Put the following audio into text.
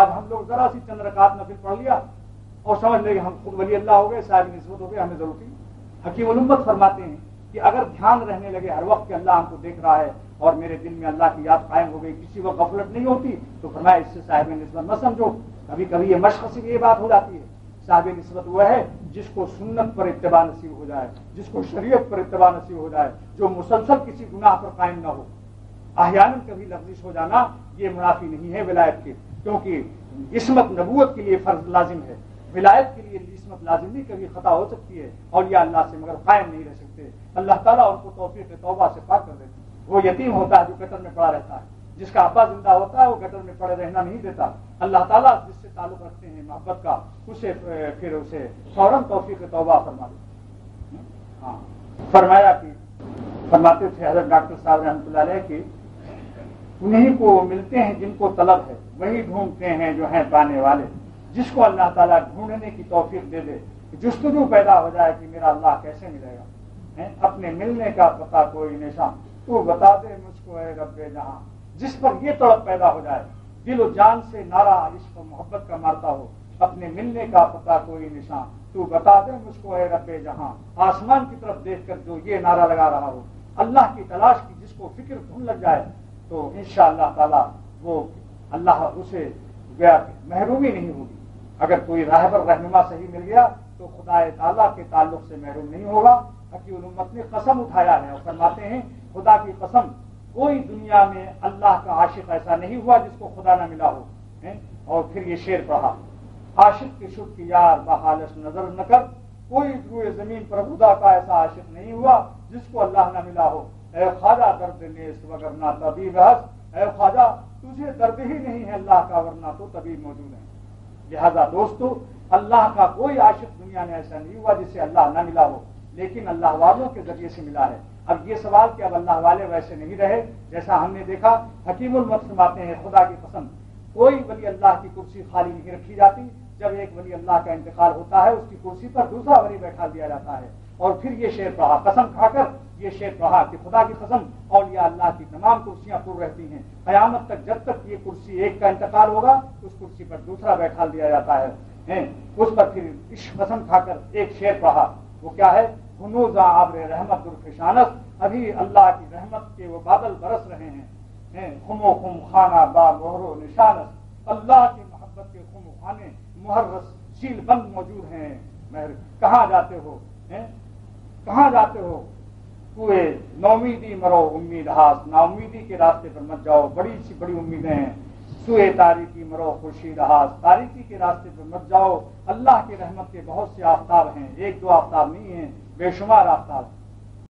آج ہم لوگ ذرا سی چند رکعت نفل پڑھ لیا اور سمجھ لیں ہم خود ولی اللہ ہو گئے، صاحب نسبت ہو گئے، ہمیں ضرورت نہیں۔ حکیم الامت فرماتے ہیں کہ اگر دھیان رہنے لگے ہر وقت کہ اللہ ہم کو دیکھ رہا ہے اور میرے دل میں اللہ کی یاد قائم ہو گئی، کسی وقت غفلت نہیں ہوتی، تو فرمایا اس سے صاحب نسبت مت سمجھو۔ کبھی کبھی یہ مشق سے یہ بات ہو جاتی ہے۔ صاحب نسبت وہ ہے جس کو سنت پر اتباع نصیب ہو جائے، جس کو شریعت پر اتباع نصیب ہو جائے، جو مسلسل کسی گناہ پر قائم نہ ہو۔ احیاناً کبھی لغزش ہو جانا یہ منافی نہیں ہے ولایت کے، کیونکہ عصمت نبوت کے لیے فرض لازم ہے، ولایت کے لیے عصمت لازم نہیں، کبھی خطا ہو سکتی ہے اولیاء اللہ سے مگر قائم نہیں رہ سکتے۔ اللہ تعالیٰ ان کو توفیق توبہ سے پاک کر دیتے ہیں۔ وہ یتیم ہوتا ہے جو گٹر میں پڑا رہتا ہے، جس کا ابا زندہ ہوتا ہے وہ گٹر میں پڑے رہنا نہیں دیتا۔ اللہ تعالیٰ جس سے تعلق رکھتے ہیں محبت کا اسے پھر اسے فوراً توفیق توبہ فرما دیتے ہیں۔ ہاں فرمایا کہ فرماتے تھے حضرت ڈاکٹر صاحب رحمۃ اللہ علیہ کہ انہیں کو ملتے ہیں جن کو طلب ہے، وہی ڈھونڈتے ہیں جو ہیں پانے والے۔ جس کو اللہ تعالیٰ ڈھونڈنے کی توفیق دے دے، جستجو پیدا ہو جائے کہ میرا اللہ کیسے ملے گا، اپنے ملنے کا پتہ کوئی نشان تو بتا دے مجھ کو اے رب جہاں۔ جس پر یہ طلب پیدا ہو جائے، دل و جان سے نعرہ عشق و محبت کا مارتا ہو، اپنے ملنے کا پتہ کوئی نشان تو بتا دے مجھ کو اے رب جہاں۔ آسمان کی طرف دیکھ کر جو یہ نعرہ لگا رہا ہو، اللہ کی تلاش کی جس کو فکر دھن لگ جائے، تو انشاءاللہ تعالیٰ وہ اللہ اسے گیا محرومی نہیں ہوگی۔ اگر کوئی راہبر رہنما صحیح مل گیا تو خدا تعالیٰ کے تعلق سے محروم نہیں ہوگا۔ حکیم الامت نے قسم اٹھایا ہے اور فرماتے ہیں خدا کی قسم کوئی دنیا میں اللہ کا عاشق ایسا نہیں ہوا جس کو خدا نہ ملا ہو۔ اور پھر یہ شعر پڑھا، عاشق کی شد کی یار بحالش نظر نہ کر، کوئی روئے زمین پر خدا کا ایسا عاشق نہیں ہوا جس کو اللہ نہ ملا ہو۔ اے خواجہ درد نیست وگرنہ طبیب ہست، اے خواجہ تجھے درد ہی نہیں ہے اللہ کا ورنہ تو طبیب موجود ہے۔ لہذا دوستو اللہ کا کوئی عاشق دنیا میں ایسا نہیں ہوا جسے اللہ نہ ملا ہو، لیکن اللہ والوں کے ذریعے سے ملا ہے۔ اب یہ سوال کہ اب اللہ والے ویسے نہیں رہے جیسا ہم نے دیکھا۔ حکیم الامت فرماتے ہیں خدا کی قسم کوئی ولی اللہ کی کرسی خالی نہیں رکھی جاتی، جب ایک ولی اللہ کا انتقال ہوتا ہے اس کی کرسی پر دوسرا ولی بیٹھا دیا جاتا ہے۔ اور پھر یہ شعر پڑھا، قسم کھا کر یہ شعر پڑھا کہ خدا کی قسم اولیاء اللہ کی تمام کرسیاں پر رہتی ہیں، قیامت تک جب تک یہ کرسی ایک کا انتقال ہوگا اس کرسی پر دوسرا بیٹھا دیا جاتا ہے۔ اس پر پھر قسم کھا کر ایک شعر پڑھا، وہ کیا ہے؟ ہنوزا آبر رحمت درفشانس، ابھی اللہ کی رحمت کے وہ بادل برس رہے ہیں، خم و خم خانہ با مہر و نشانس، اللہ کی محبت کے خم و خانے محرس سیل بند موجود ہیں۔ مہر کہاں جاتے ہو، کہاں جاتے ہو؟ کوئے نومیدی مرو امید ہاس، نا امیدی کے راستے پر مت جاؤ، بڑی سی بڑی امیدیں ہیں۔ سوئے تاریکی مرو خورشید ہاس، تاریکی کے راستے پر مت جاؤ، اللہ کی رحمت کے بہت سے آفتاب ہیں، ایک دو آفتاب نہیں ہیں، بے شمار آفتاب۔